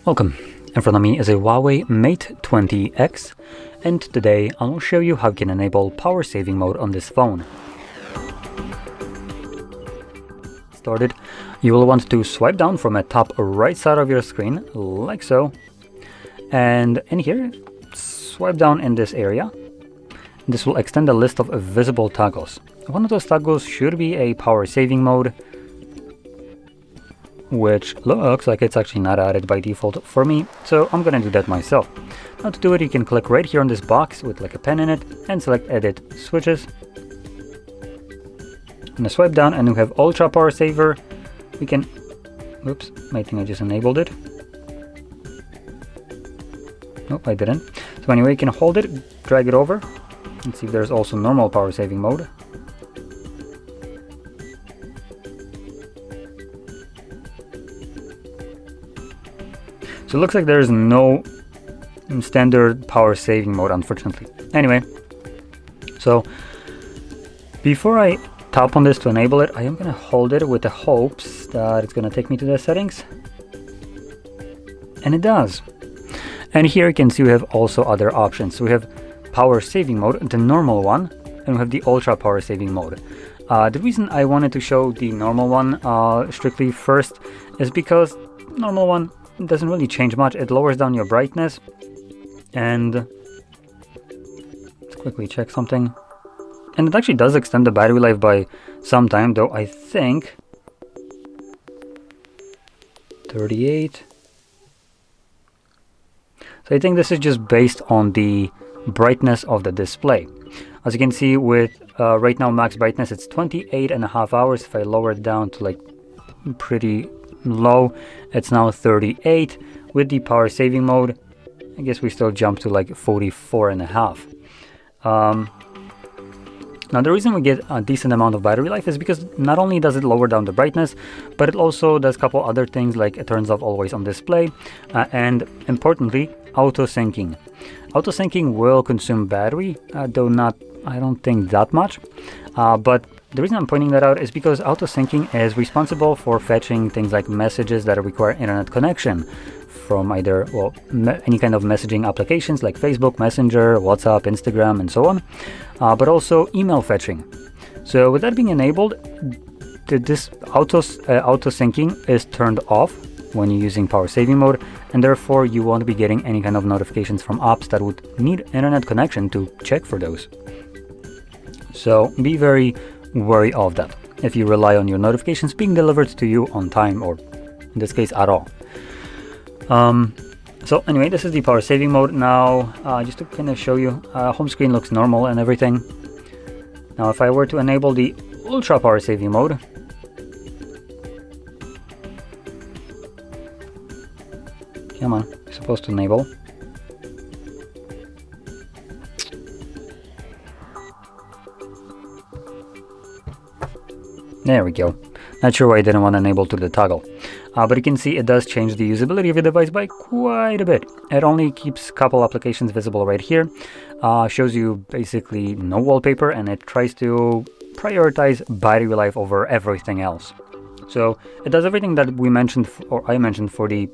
Welcome. In front of me is a HUAWEI Mate 20X, and today I will show you how you can enable power saving mode on this phone. Started, you will want to swipe down from the top right side of your screen, like so, and in here, swipe down in this area. This will extend the list of visible toggles. One of those toggles should be a power saving mode, which looks like it's actually not added by default for me, so I'm gonna do that myself. Now to do it, you can click right here on this box with like a pen in it and select edit switches. And swipe down and we have ultra power saver. We can, oops, I think I just enabled it. Nope, I didn't. So anyway, you can hold it, drag it over, and see if there's also normal power saving mode. So it looks like there's no standard power saving mode, unfortunately. Anyway, so before I tap on this to enable it, I am gonna hold it with the hopes that it's gonna take me to the settings. And it does. And here you can see we have also other options. So we have power saving mode, the normal one, and we have the ultra power saving mode. The reason I wanted to show the normal one strictly first is because normal one doesn't really change much. It lowers down your brightness, and let's quickly check something. And it actually does extend the battery life by some time, though I think 38. So I think this is just based on the brightness of the display. As you can see with right now max brightness, it's 28.5 hours. If I lower it down to like pretty low, it's now 38. With the power saving mode, I guess we still jump to like 44.5. Now the reason we get a decent amount of battery life is because not only does it lower down the brightness, but it also does a couple other things, like it turns off always on display, and importantly, auto syncing. Auto syncing will consume battery, though not, I don't think that much, but the reason I'm pointing that out is because auto syncing is responsible for fetching things like messages that require internet connection from either, well, any kind of messaging applications like Facebook, Messenger, WhatsApp, Instagram, and so on, but also email fetching. So with that being enabled, this auto syncing is turned off when you're using power saving mode, and therefore you won't be getting any kind of notifications from apps that would need internet connection to check for those. So be very wary of that if you rely on your notifications being delivered to you on time, or in this case at all. So anyway, this is the power saving mode. Now just to kind of show you, home screen looks normal and everything. Now if I were to enable the ultra power saving mode, come on, you're supposed to enable. There we go. Not sure why I didn't want to enable to the toggle. But you can see it does change the usability of your device by quite a bit. It only keeps a couple applications visible right here. Shows you basically no wallpaper, and it tries to prioritize battery life over everything else. So it does everything that we mentioned, or I mentioned for the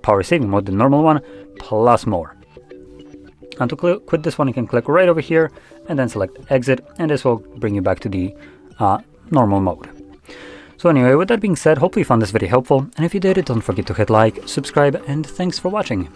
power saving mode, the normal one, plus more. And to quit this one, you can click right over here and then select exit, and this will bring you back to the normal mode. So anyway, with that being said, hopefully you found this video helpful, and if you did, don't forget to hit like, subscribe, and thanks for watching.